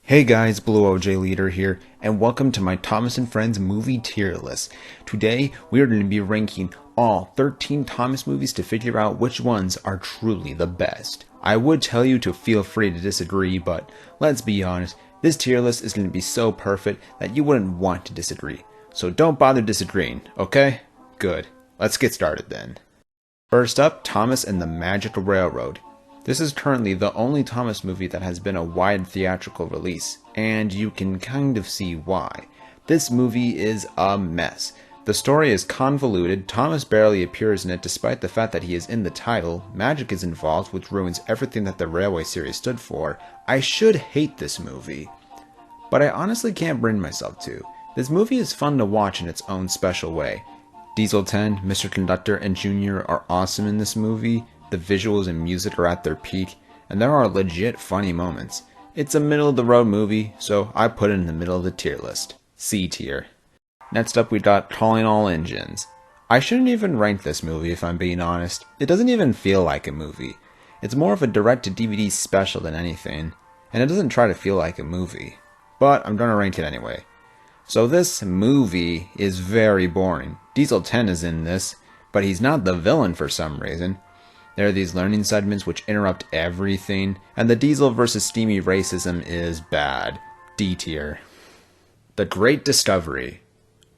Hey guys, Blue OJ Leader here, and welcome to my Thomas and Friends movie tier list. Today, we are going to be ranking all 13 Thomas movies to figure out which ones are truly the best. I would tell you to feel free to disagree, but let's be honest, this tier list is going to be so perfect that you wouldn't want to disagree. So don't bother disagreeing, okay? Good. Let's get started then. First up, Thomas and the Magic Railroad. This is currently the only Thomas movie that has been a wide theatrical release, and you can kind of see why. This movie is a mess. The story is convoluted, Thomas barely appears in it despite the fact that he is in the title, magic is involved which ruins everything that the Railway series stood for. I should hate this movie, but I honestly can't bring myself to. This movie is fun to watch in its own special way. Diesel 10, Mr. Conductor, and Junior are awesome in this movie. The visuals and music are at their peak, and there are legit funny moments. It's a middle-of-the-road movie, so I put it in the middle of the tier list. C tier. Next up we got Calling All Engines. I shouldn't even rank this movie if I'm being honest. It doesn't even feel like a movie. It's more of a direct-to-DVD special than anything, and it doesn't try to feel like a movie. But I'm gonna rank it anyway. So this movie is very boring. Diesel 10 is in this, but he's not the villain for some reason. There are these learning segments which interrupt everything, and the Diesel versus Steamy racism is bad. D tier. The Great Discovery.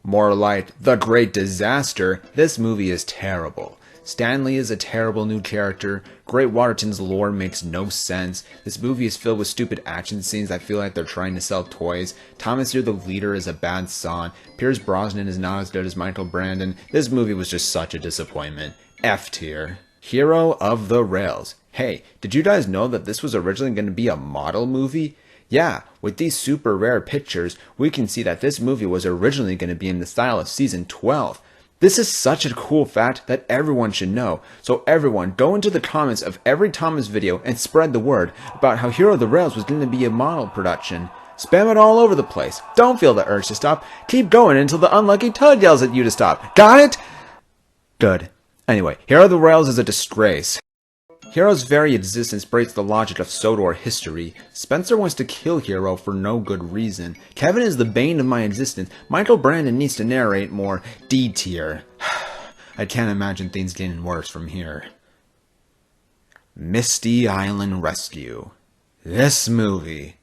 More like The Great Disaster. This movie is terrible. Stanley is a terrible new character. Great Waterton's lore makes no sense. This movie is filled with stupid action scenes that feel like they're trying to sell toys. Thomas You're the Leader is a bad son. Pierce Brosnan is not as good as Michael Brandon. This movie was just such a disappointment. F tier. Hero of the Rails. Hey, did you guys know that this was originally going to be a model movie? Yeah, with these super rare pictures, we can see that this movie was originally going to be in the style of season 12. This is such a cool fact that everyone should know. So everyone, go into the comments of every Thomas video and spread the word about how Hero of the Rails was going to be a model production. Spam it all over the place. Don't feel the urge to stop. Keep going until the unlucky Toad yells at you to stop. Got it? Good. Anyway, Hero of the Rails is a disgrace. Hero's very existence breaks the logic of Sodor history. Spencer wants to kill Hero for no good reason. Kevin is the bane of my existence. Michael Brandon needs to narrate more. D tier. I can't imagine things getting worse from here. Misty Island Rescue. This movie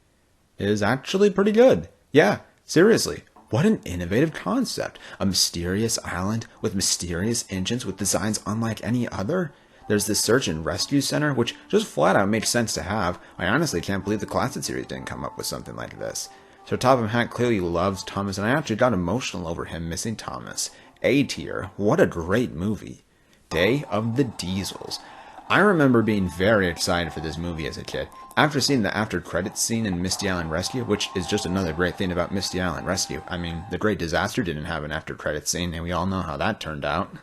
is actually pretty good. Yeah, seriously. What an innovative concept. A mysterious island with mysterious engines with designs unlike any other. There's this search and rescue center, which just flat out makes sense to have. I honestly can't believe the classic series didn't come up with something like this. So Topham Hatt clearly loves Thomas, and I actually got emotional over him missing Thomas. A tier. What a great movie. Day of the Diesels. I remember being very excited for this movie as a kid. After seeing the after credits scene in Misty Island Rescue, which is just another great thing about Misty Island Rescue. I mean, The Great Disaster didn't have an after credits scene, and we all know how that turned out.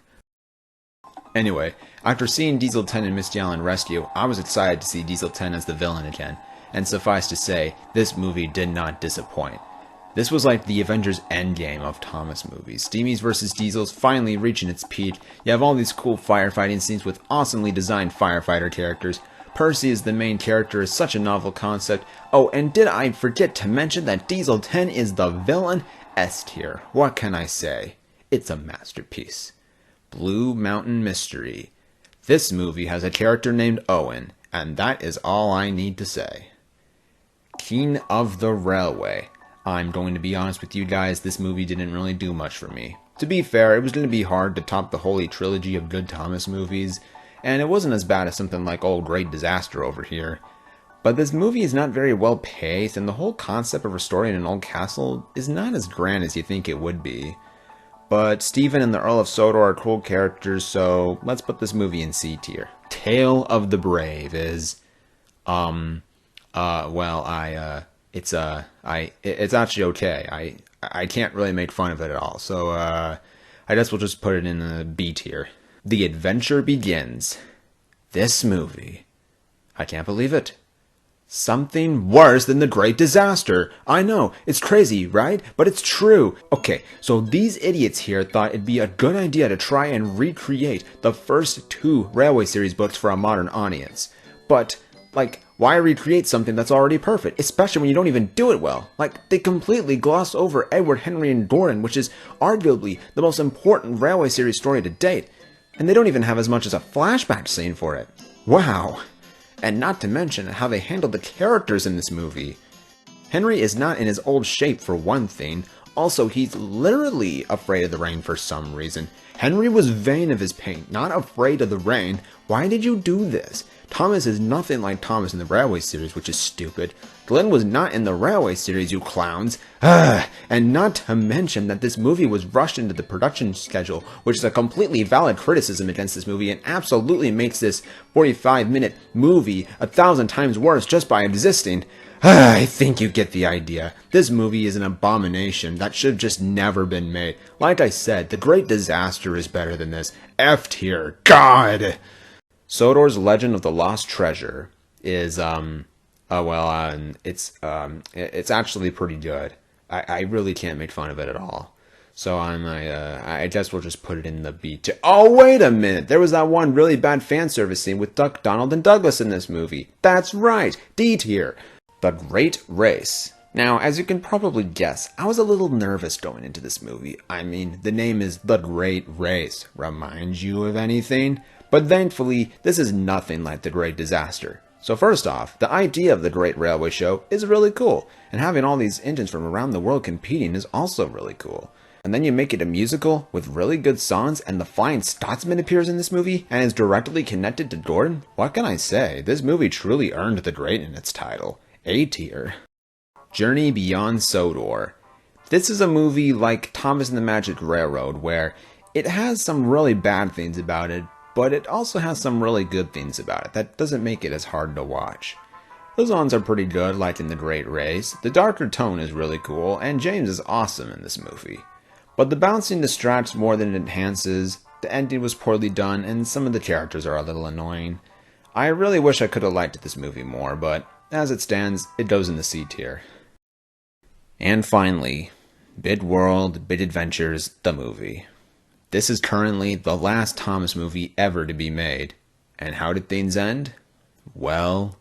Anyway, after seeing Diesel 10 in Misty Island Rescue, I was excited to see Diesel 10 as the villain again. And suffice to say, this movie did not disappoint. This was like the Avengers Endgame of Thomas movies. Steamies versus Diesels finally reaching its peak. You have all these cool firefighting scenes with awesomely designed firefighter characters. Percy is the main character is such a novel concept. Oh, and did I forget to mention that Diesel 10 is the villain? S tier. What can I say? It's a masterpiece. Blue Mountain Mystery. This movie has a character named Owen, and that is all I need to say. King of the Railway. I'm going to be honest with you guys, this movie didn't really do much for me. To be fair, it was going to be hard to top the holy trilogy of good Thomas movies, and it wasn't as bad as something like Old Great Disaster over here. But this movie is not very well paced, and the whole concept of restoring an old castle is not as grand as you think it would be. But Stephen and the Earl of Sodor are cool characters, so let's put this movie in C tier. Tale of the Brave is, it's actually okay. I can't really make fun of it at all, so I guess we'll just put it in the B tier. The Adventure Begins. This movie, I can't believe it. Something worse than The Great Disaster. I know, it's crazy, right? But it's true. Okay, so these idiots here thought it'd be a good idea to try and recreate the first two Railway series books for a modern audience. But Like, why recreate something that's already perfect, especially when you don't even do it well? Like, they completely gloss over Edward, Henry, and Gordon, which is arguably the most important railway series story to date, and they don't even have as much as a flashback scene for it. Wow. And not to mention how they handled the characters in this movie. Henry is not in his old shape for one thing. Also, he's literally afraid of the rain for some reason. Henry was vain of his paint, not afraid of the rain. Why did you do this? Thomas is nothing like Thomas in the Railway series, which is stupid. Glenn was not in the Railway series, you clowns. And not to mention that this movie was rushed into the production schedule, which is a completely valid criticism against this movie and absolutely makes this 45-minute movie 1,000 times worse just by existing. I think you get the idea. This movie is an abomination that should have just never been made. Like I said, The Great Disaster is better than this. F tier. God! Sodor's Legend of the Lost Treasure is, it's actually pretty good. I really can't make fun of it at all. So I guess we'll just put it in the B tier. Oh, wait a minute! There was that one really bad fan service scene with Duck, Donald, and Douglas in this movie. That's right! D tier. The Great Race. Now, as you can probably guess, I was a little nervous going into this movie. I mean, the name is The Great Race. Reminds you of anything? But thankfully, this is nothing like The Great Disaster. So first off, the idea of the Great Railway Show is really cool, and having all these engines from around the world competing is also really cool. And then you make it a musical with really good songs, and the Flying Scotsman appears in this movie and is directly connected to Gordon? What can I say? This movie truly earned the great in its title. A tier. Journey Beyond Sodor. This is a movie like Thomas and the Magic Railroad, where it has some really bad things about it, but it also has some really good things about it that doesn't make it as hard to watch. The songs are pretty good, like in The Great Race. The darker tone is really cool, and James is awesome in this movie. But the bouncing distracts more than it enhances, the ending was poorly done, and some of the characters are a little annoying. I really wish I could have liked this movie more, but as it stands, it goes in the C tier. And finally, Big World, Big Adventures, the movie. This is currently the last Thomas movie ever to be made. And how did things end? Well,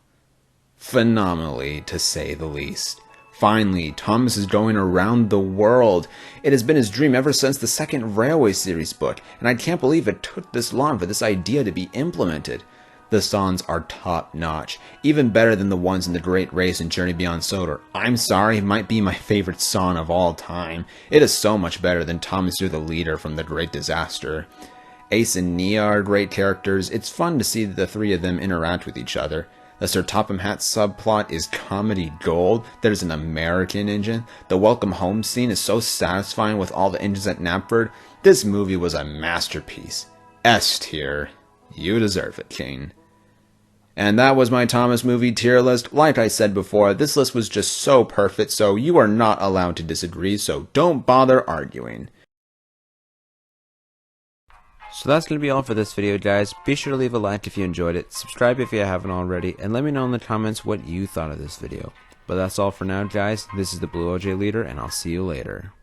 phenomenally, to say the least. Finally, Thomas is going around the world. It has been his dream ever since the second Railway series book, and I can't believe it took this long for this idea to be implemented. The songs are top-notch, even better than the ones in The Great Race and Journey Beyond Sodor. I'm Sorry it might be my favorite song of all time. It is so much better than Thomas You're the Leader from The Great Disaster. Ace and Nia are great characters. It's fun to see the three of them interact with each other. The Sir Topham Hatt subplot is comedy gold. There's an American engine. The welcome home scene is so satisfying with all the engines at Knapford. This movie was a masterpiece. S tier. You deserve it, King. And that was my Thomas movie tier list. Like I said before, this list was just so perfect, so you are not allowed to disagree, so don't bother arguing. So that's going to be all for this video, guys. Be sure to leave a like if you enjoyed it, subscribe if you haven't already, and let me know in the comments what you thought of this video. But that's all for now, guys. This is the Blue OJ Leader, and I'll see you later.